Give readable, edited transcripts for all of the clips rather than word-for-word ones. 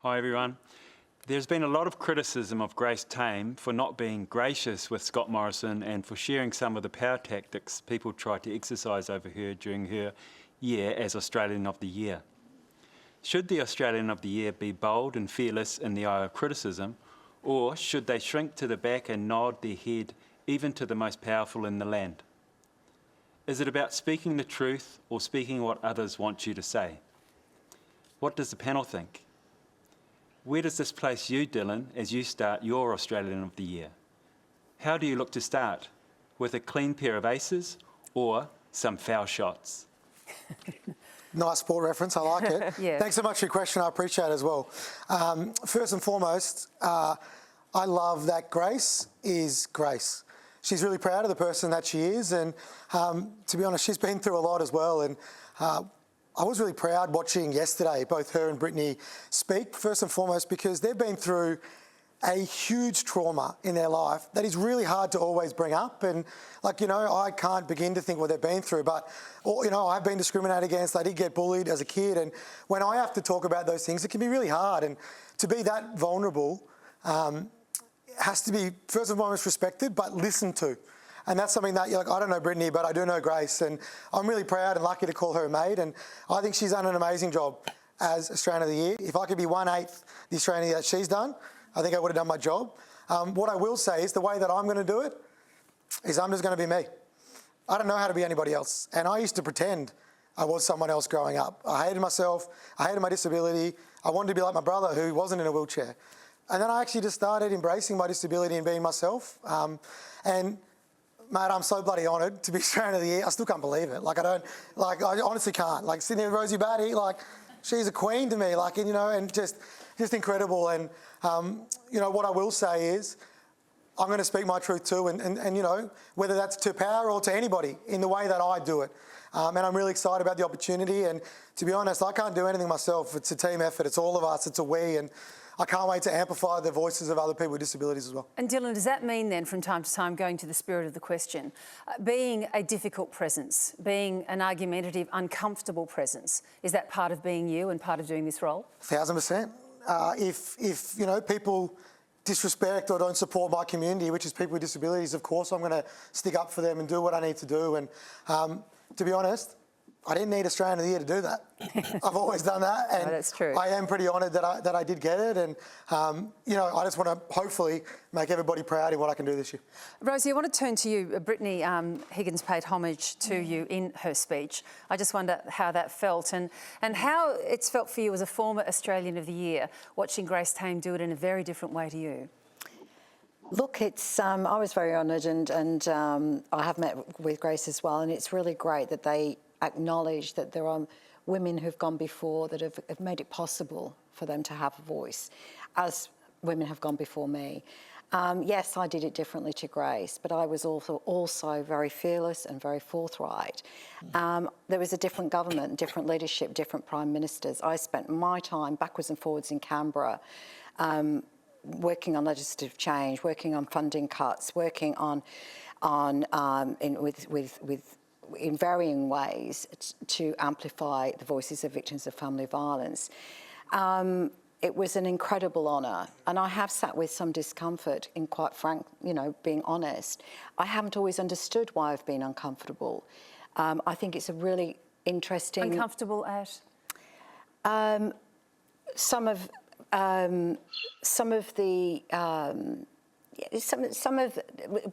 Hi everyone. There's been a lot of criticism of Grace Tame for not being gracious with Scott Morrison and for sharing some of the power tactics people tried to exercise over her during her year as Australian of the Year. Should the Australian of the Year be bold and fearless in the eye of criticism, or should they shrink to the back and nod their head even to the most powerful in the land? Is it about speaking the truth or speaking what others want you to say? What does the panel think? Where does this place you, Dylan, as you start your Australian of the Year? How do you look to start? With a clean pair of aces or some foul shots? Nice sport reference, I like it. Yeah. Thanks so much for your question, I appreciate it as well. First and foremost, I love that Grace is Grace. She's really proud of the person that she is, and to be honest, she's been through a lot as well. And I was really proud watching yesterday both her and Brittany speak, first and foremost because they've been through a huge trauma in their life that is really hard to always bring up. And I can't begin to think what they've been through, but I've been discriminated against. I did get bullied as a kid, and when I have to talk about those things, it can be really hard. And to be that vulnerable has to be first and foremost respected, but listened to. And that's something that, I don't know Brittany, but I do know Grace, and I'm really proud and lucky to call her a mate, and I think she's done an amazing job as Australian of the Year. If I could be 1/8 the Australian of the Year that she's done, I think I would have done my job. What I will say is the way that I'm going to do it is I'm just going to be me. I don't know how to be anybody else, and I used to pretend I was someone else growing up. I hated myself, I hated my disability, I wanted to be like my brother who wasn't in a wheelchair. And then I actually just started embracing my disability and being myself. And mate, I'm so bloody honoured to be Australian of the Year. I still can't believe it. I honestly can't. Sitting there with Rosie Batty, she's a queen to me. And just incredible. And what I will say is, I'm going to speak my truth too. And whether that's to power or to anybody in the way that I do it. And I'm really excited about the opportunity. And to be honest, I can't do anything myself. It's a team effort. It's all of us. It's a we. And I can't wait to amplify the voices of other people with disabilities as well. And Dylan, does that mean then, from time to time, going to the spirit of the question, being a difficult presence, being an argumentative, uncomfortable presence, is that part of being you and part of doing this role? 1000%. If people disrespect or don't support my community, which is people with disabilities, of course I'm going to stick up for them and do what I need to do. And to be honest, I didn't need Australian of the Year to do that. I've always done that, and that's true. I am pretty honoured that I did get it, and I just want to hopefully make everybody proud in what I can do this year. Rosie, I want to turn to you. Brittany Higgins paid homage to you in her speech. I just wonder how that felt and how it's felt for you as a former Australian of the Year, watching Grace Tame do it in a very different way to you. Look, I was very honoured, and I have met with Grace as well, and it's really great that they acknowledge that there are women who've gone before that have made it possible for them to have a voice, as women have gone before me. Yes, I did it differently to Grace, but I was also very fearless and very forthright. There was a different government, different leadership, different prime ministers. I spent my time backwards and forwards in Canberra, working on legislative change, working on funding cuts, working in varying ways to amplify the voices of victims of family violence. It was an incredible honour, and I have sat with some discomfort, in quite frank, being honest. I haven't always understood why I've been uncomfortable. I think it's a really interesting... Uncomfortable at?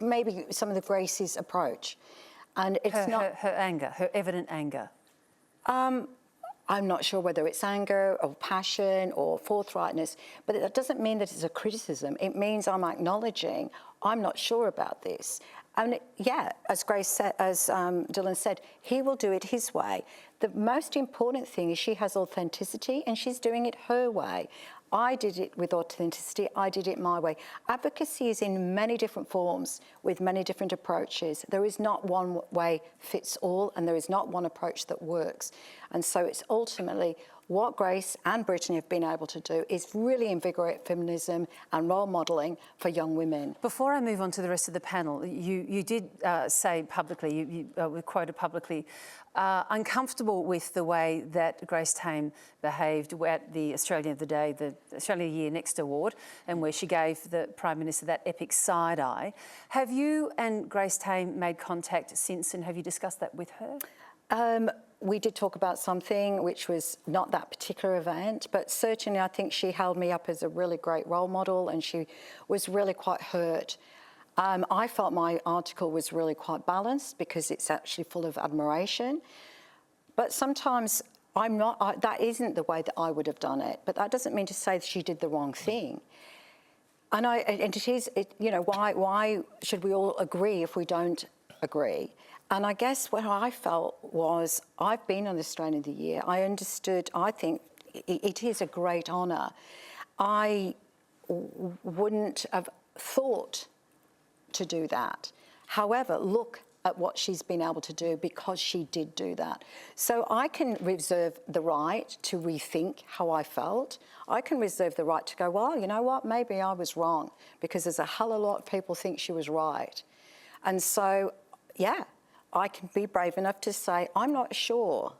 Maybe some of the Grace's approach. And it's not her anger, her evident anger. I'm not sure whether it's anger or passion or forthrightness, but that doesn't mean that it's a criticism. It means I'm acknowledging I'm not sure about this. And as Grace said, as Dylan said, he will do it his way. The most important thing is she has authenticity, and she's doing it her way. I did it with authenticity, I did it my way. Advocacy is in many different forms with many different approaches. There is not one way fits all, and there is not one approach that works. And so it's ultimately what Grace and Brittany have been able to do is really invigorate feminism and role modelling for young women. Before I move on to the rest of the panel, you did say publicly, you were quoted publicly, uncomfortable with the way that Grace Tame behaved at the Australian of the Day, the Australian Year Next Award, and where she gave the Prime Minister that epic side eye. Have you and Grace Tame made contact since, and have you discussed that with her? We did talk about something which was not that particular event, but certainly I think she held me up as a really great role model, and she was really quite hurt. I felt my article was really quite balanced because it's actually full of admiration. But sometimes that isn't the way that I would have done it. But that doesn't mean to say that she did the wrong thing. And it is, why should we all agree if we don't agree? And I guess what I felt was, I've been on the Australian of the Year. I understood, I think it is a great honour. I wouldn't have thought to do that. However, look at what she's been able to do because she did do that. So I can reserve the right to rethink how I felt. I can reserve the right to go, well, you know what, maybe I was wrong, because there's a hell of a lot of people think she was right. And so, yeah, I can be brave enough to say, I'm not sure.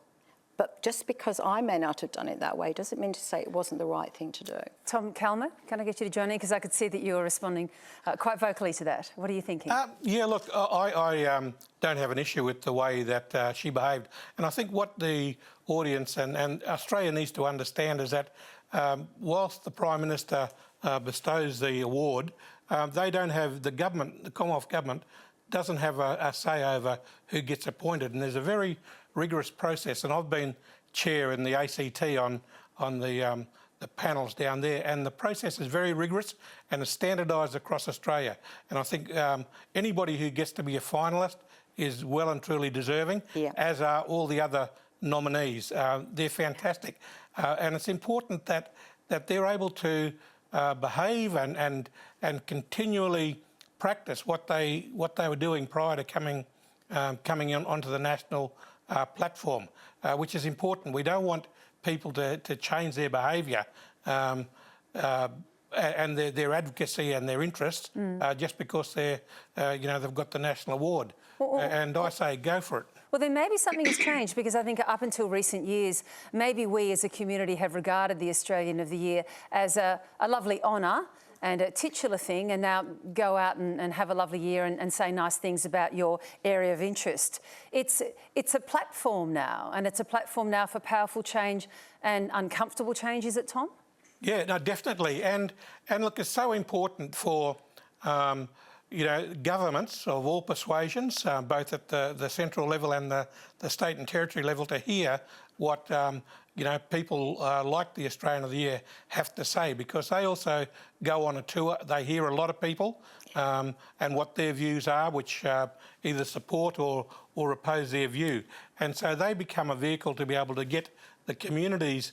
But just because I may not have done it that way doesn't mean to say it wasn't the right thing to do. Tom, Calma, can I get you to join in? Because I could see that you were responding quite vocally to that. What are you thinking? Yeah, look, I don't have an issue with the way that she behaved. And I think what the audience and Australia needs to understand is that whilst the Prime Minister bestows the award, they don't have, the government, the Commonwealth Government, doesn't have a say over who gets appointed, and there's a very rigorous process. And I've been chair in the ACT on the panels down there, and the process is very rigorous and is standardised across Australia. And I think anybody who gets to be a finalist is well and truly deserving, as are all the other nominees. They're fantastic, and it's important that they're able to behave and continually practice what they were doing prior to coming onto the national platform, which is important. We don't want people to change their behaviour and their advocacy and their interests just because they've got the national award. And I say, go for it. Well, then maybe something has changed, because I think up until recent years, maybe we as a community have regarded the Australian of the Year as a lovely honour and a titular thing, and now go out and have a lovely year and say nice things about your area of interest. It's a platform now, and it's a platform now for powerful change and uncomfortable change, is it, Tom? Yeah, no, definitely. And look, it's so important for governments of all persuasions, both at the central level and the state and territory level, to hear what people like the Australian of the Year have to say, because they also go on a tour. They hear a lot of people and what their views are, which either support or oppose their view. And so they become a vehicle to be able to get the community's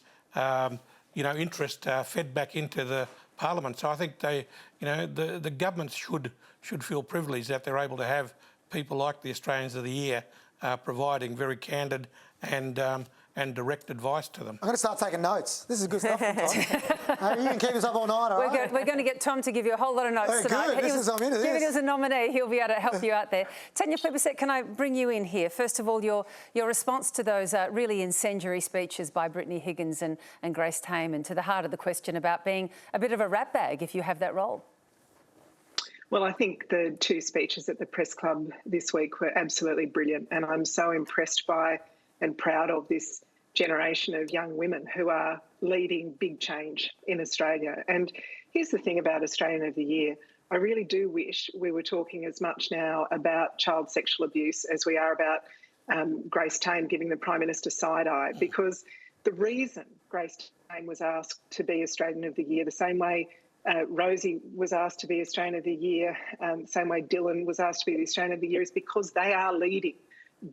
interest fed back into the Parliament. So I think the governments should feel privileged that they're able to have people like the Australians of the Year providing very candid and direct advice to them. I'm going to start taking notes. This is good stuff. You can keep us up all night, all right? We're going to get Tom to give you a whole lot of notes tonight. Good. I'm into this. Given as a nominee, he'll be able to help you out there. Tanya Plibersek, can I bring you in here? First of all, your response to those really incendiary speeches by Brittany Higgins and Grace Tame, and to the heart of the question about being a bit of a rat bag if you have that role. Well, I think the two speeches at the press club this week were absolutely brilliant, and I'm so impressed by and proud of this generation of young women who are leading big change in Australia. And here's the thing about Australian of the Year. I really do wish we were talking as much now about child sexual abuse as we are about Grace Tame giving the Prime Minister side-eye, because the reason Grace Tame was asked to be Australian of the Year, the same way Rosie was asked to be Australian of the Year, same way Dylan was asked to be the Australian of the Year, is because they are leading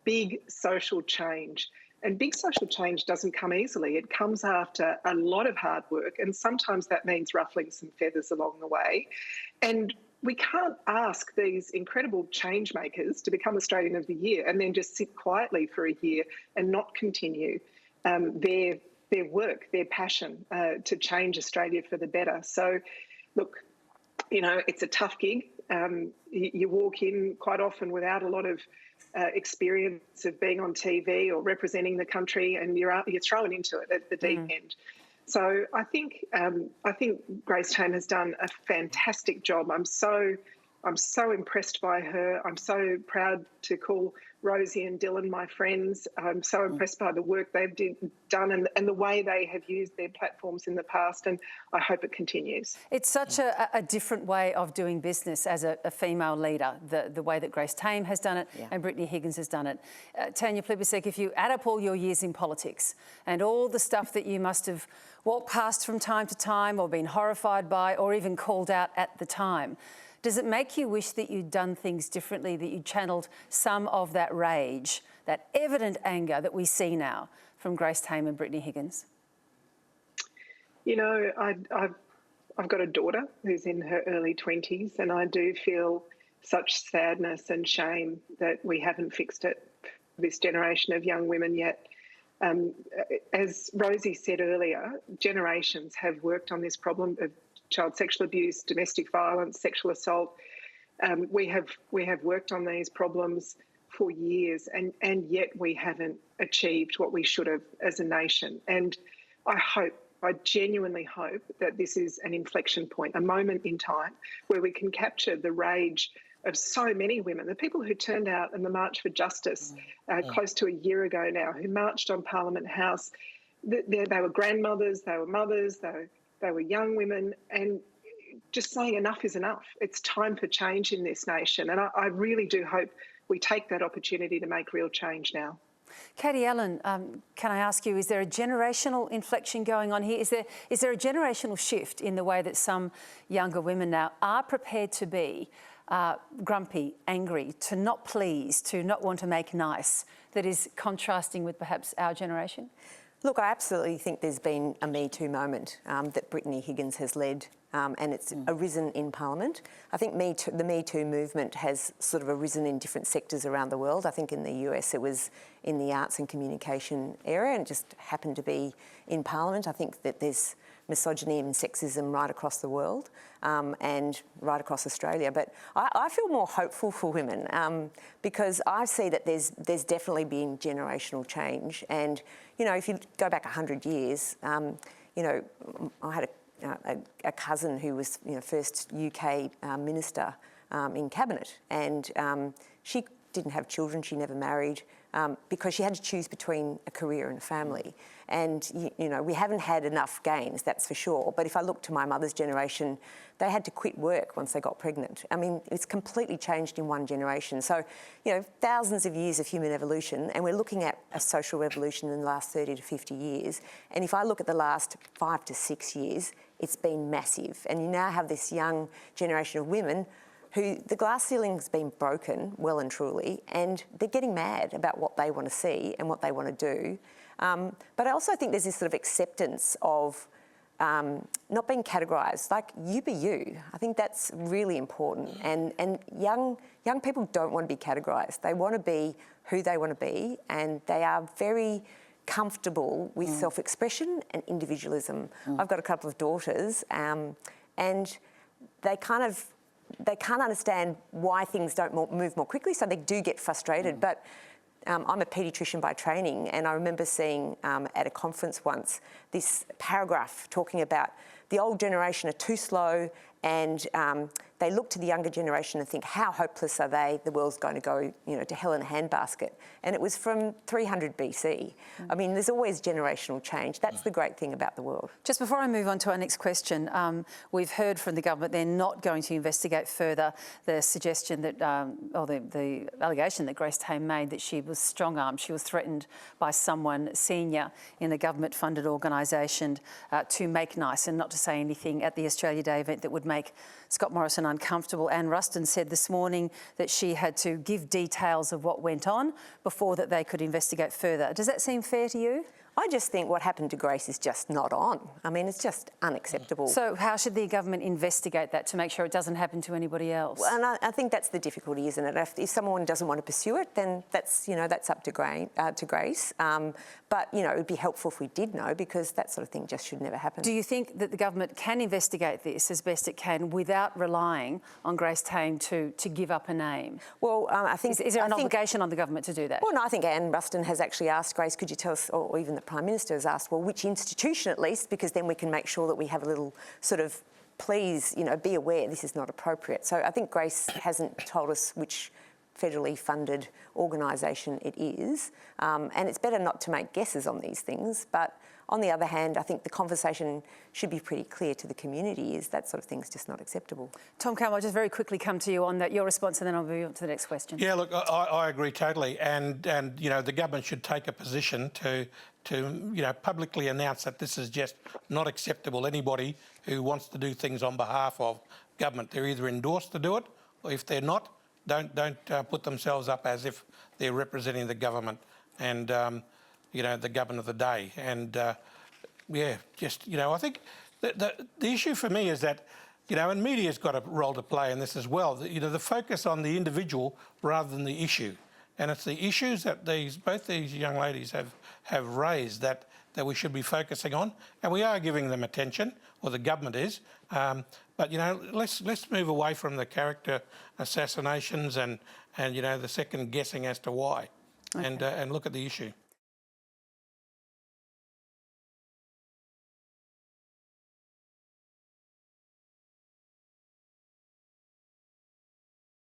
big social change. And big social change doesn't come easily. It comes after a lot of hard work, and sometimes that means ruffling some feathers along the way. And we can't ask these incredible change makers to become Australian of the Year and then just sit quietly for a year and not continue their their work, their passion to change Australia for the better. So, look, you know, it's a tough gig. You walk in quite often without a lot of experience of being on TV or representing the country, and you're thrown into it at the deep end. So I think Grace Tame has done a fantastic job. I'm so impressed by her. I'm so proud to call Rosie and Dylan my friends. I'm so impressed by the work they've done and the way they have used their platforms in the past, and I hope it continues. It's such a different way of doing business as a female leader, the way that Grace Tame has done it and Brittany Higgins has done it. Tanya Plibersek, if you add up all your years in politics and all the stuff that you must have walked past from time to time or been horrified by or even called out at the time, does it make you wish that you'd done things differently, that you'd channeled some of that rage, that evident anger that we see now from Grace Tame and Brittany Higgins? You know, I've got a daughter who's in her early 20s, and I do feel such sadness and shame that we haven't fixed it for this generation of young women yet. As Rosie said earlier, generations have worked on this problem of child sexual abuse, domestic violence, sexual assault. We have worked on these problems for years, and yet we haven't achieved what we should have as a nation. And I genuinely hope that this is an inflection point, a moment in time where we can capture the rage of so many women, the people who turned out in the March for Justice close to a year ago now, who marched on Parliament House. They were grandmothers, they were mothers, they were young women, and just saying enough is enough. It's time for change in this nation, and I really do hope we take that opportunity to make real change now. Katie Allen, can I ask you, is there a generational inflection going on here? Is there a generational shift in the way that some younger women now are prepared to be grumpy, angry, to not please, to not want to make nice, that is contrasting with perhaps our generation? Look, I absolutely think there's been a Me Too moment that Brittany Higgins has led, and it's arisen in Parliament. I think the Me Too movement has sort of arisen in different sectors around the world. I think in the US it was in the arts and communication area and just happened to be in Parliament. I think that there's misogyny and sexism right across the world and right across Australia. But I feel more hopeful for women because I see that there's definitely been generational change. And, you know, if you go back 100 years, you know, I had a cousin who was, you know, first UK minister in cabinet, and she didn't have children, she never married, because she had to choose between a career and a family. And, you know, we haven't had enough gains, that's for sure. But if I look to my mother's generation, they had to quit work once they got pregnant. I mean, it's completely changed in one generation. So, you know, thousands of years of human evolution, and we're looking at a social revolution in the last 30 to 50 years. And if I look at the last 5 to 6 years, it's been massive. And you now have this young generation of women who the glass ceiling's been broken well and truly, and they're getting mad about what they want to see and what they want to do. But I also think there's this sort of acceptance of not being categorised, like you be you. I think that's really important. And young people don't want to be categorised. They want to be who they want to be, and they are very comfortable with self-expression and individualism. I've got a couple of daughters, and they can't understand why things don't move more quickly, so they do get frustrated. But I'm a paediatrician by training, and I remember seeing at a conference once this paragraph talking about the old generation are too slow, and they look to the younger generation and think, how hopeless are they? The world's going to go, you know, to hell in a handbasket. And it was from 300 BC. I mean, there's always generational change. That's the great thing about the world. Just before I move on to our next question, we've heard from the government they're not going to investigate further the suggestion that, or the allegation that Grace Tame made that she was strong-armed, she was threatened by someone senior in a government-funded organisation to make nice and not to say anything at the Australia Day event that would make Scott Morrison uncomfortable. Anne Ruston said this morning that she had to give details of what went on before that they could investigate further. Does that seem fair to you? I just think what happened to Grace is just not on. I mean, it's just unacceptable. So how should the government investigate that to make sure it doesn't happen to anybody else? And I think that's the difficulty, isn't it? If someone doesn't want to pursue it, then that's up to Grace. But it would be helpful if we did know, because that sort of thing just should never happen. Do you think that the government can investigate this as best it can without relying on Grace Tame to give up a name? Well, I think... Is there an obligation on the government to do that? Well, no, I think Anne Ruston has actually asked Grace, could you tell us, or even the Prime Minister has asked, well, which institution at least, because then we can make sure that we have a little sort of, please, be aware this is not appropriate. So I think Grace hasn't told us which federally funded organisation it is, and it's better not to make guesses on these things. But on the other hand, I think the conversation should be pretty clear to the community, is that sort of thing's just not acceptable. Tom Calma, I'll just very quickly come to you on that, your response, and then I'll move on to the next question. Yeah, look, I agree totally, and the government should take a position to publicly announce that this is just not acceptable. Anybody who wants to do things on behalf of government, they're either endorsed to do it, or if they're not, don't put themselves up as if they're representing the government and the government of the day. And I think the issue for me is that and media's got a role to play in this as well. The focus on the individual rather than the issue, and it's the issues that both these young ladies have raised that we should be focusing on, and we are giving them attention, or the government is. But let's move away from the character assassinations and the second guessing as to why, okay, and look at the issue.